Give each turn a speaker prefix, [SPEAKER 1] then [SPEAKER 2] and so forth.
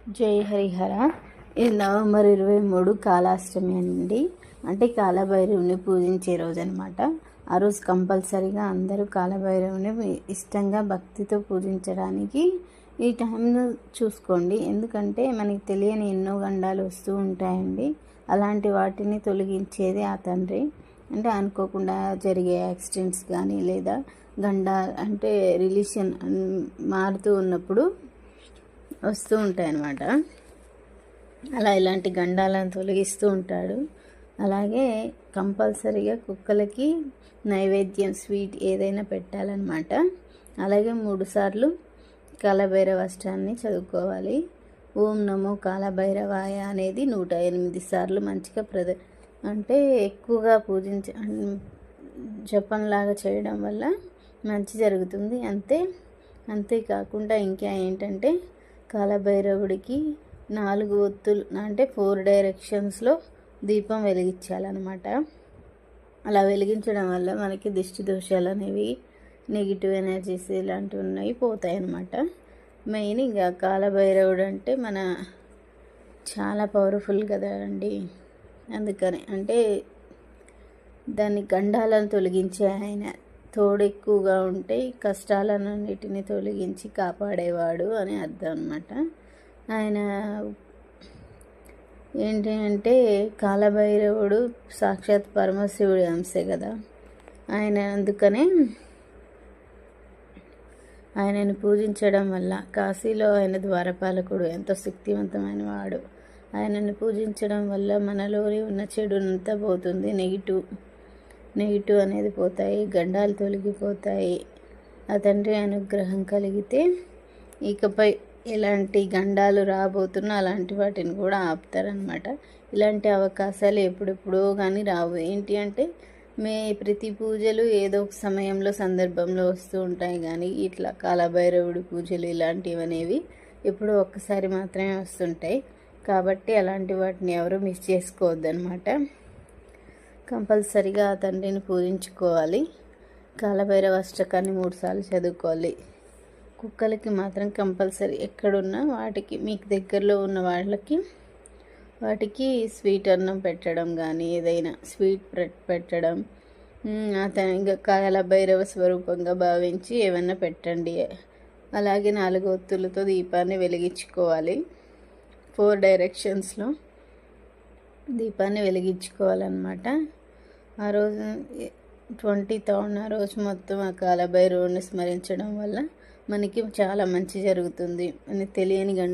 [SPEAKER 1] జై హరిహర. ఇది నవంబర్ 23 కాళాష్టమి అండి. అంటే కాలభైరవుని పూజించే రోజు అనమాట. ఆ రోజు కంపల్సరీగా అందరూ కాలభైరవుని ఇష్టంగా భక్తితో పూజించడానికి ఈ టైంను చూసుకోండి. ఎందుకంటే మనకి తెలియని ఎన్నో గండాలు వస్తూ ఉంటాయండి. అలాంటి వాటిని తొలగించేది ఆ తండ్రి. అంటే అనుకోకుండా జరిగే యాక్సిడెంట్స్ కానీ లేదా గండా అంటే రిలీషన్ మారుతూ ఉన్నప్పుడు వస్తూ ఉంటాయన్నమాట. అలా ఇలాంటి గండాలను తొలగిస్తూ ఉంటాడు. అలాగే కంపల్సరీగా కుక్కలకి నైవేద్యం స్వీట్ ఏదైనా పెట్టాలన్నమాట. అలాగే 3 సార్లు కాలభైరవ అష్టాన్ని చదువుకోవాలి. ఓం నమో కాలభైరవాయ అనేది 108 సార్లు మంచిగా అంటే ఎక్కువగా జపంలాగా చేయడం వల్ల మంచి జరుగుతుంది. అంతేకాకుండా ఇంకా ఏంటంటే కాలభైరవుడికి 4 ఒత్తులు అంటే 4 డైరెక్షన్స్లో దీపం వెలిగించాలన్నమాట. అలా వెలిగించడం వల్ల మనకి దిష్టి దోషాలు అనేవి, నెగిటివ్ ఎనర్జీస్ ఇలాంటివి ఉన్నాయి పోతాయి అన్నమాట. మెయిన్ ఇంకా కాలభైరవుడు అంటే మన చాలా పవర్ఫుల్ కదా అండి. అందుకని అంటే దాన్ని గండాలను తొలగించే ఆయన తోడు ఎక్కువగా ఉంటే కష్టాలన్నిటిని తొలగించి కాపాడేవాడు అని అర్థం అన్నమాట. ఆయన ఏంటి అంటే కాలభైరవుడు సాక్షాత్ పరమశివుడి అంశే కదా ఆయన. అందుకనే ఆయనను పూజించడం వల్ల కాశీలో ఆయన ద్వారపాలకుడు ఎంతో శక్తివంతమైన వాడు. ఆయనను పూజించడం వల్ల మనలోని ఉన్న చెడునంతా పోతుంది. నెగిటివ్ అనేది పోతాయి, గండాలు తొలగిపోతాయి. ఆ తండ్రి అనుగ్రహం కలిగితే ఇకపై ఎలాంటి గండాలు రాబోతున్నా అలాంటి వాటిని కూడా ఆపుతారనమాట. ఇలాంటి అవకాశాలు ఎప్పుడెప్పుడో కానీ రావు. ఏంటి అంటే ప్రతి పూజలు ఏదో ఒక సమయంలో సందర్భంలో వస్తూ ఉంటాయి, కానీ ఇట్లా కాలభైరవుడి పూజలు ఇలాంటివి అనేవి ఎప్పుడో ఒక్కసారి మాత్రమే వస్తుంటాయి. కాబట్టి అలాంటి వాటిని ఎవరు మిస్ చేసుకోవద్దనమాట. కంపల్సరిగా ఆ తండ్రిని పూజించుకోవాలి. కాలభైరవ అష్టకాన్ని 3 సార్లు చదువుకోవాలి. కుక్కలకి మాత్రం కంపల్సరీ ఎక్కడున్నా వాటికి మీకు దగ్గరలో ఉన్న వాటికి స్వీట్ అన్నం పెట్టడం కానీ ఏదైనా స్వీట్ పెట్టడం, ఇంకా కాలభైరవ స్వరూపంగా భావించి ఏమన్నా పెట్టండి. అలాగే 4 ఒత్తులతో దీపాన్ని వెలిగించుకోవాలి. 4 డైరెక్షన్స్లో దీపాన్ని వెలిగించుకోవాలన్నమాట. ఆ రోజు 20th ఆ రోజు మొత్తం ఆ కాలభైరవుని స్మరించడం వల్ల మనకి చాలా మంచి జరుగుతుంది. అని తెలియని గండ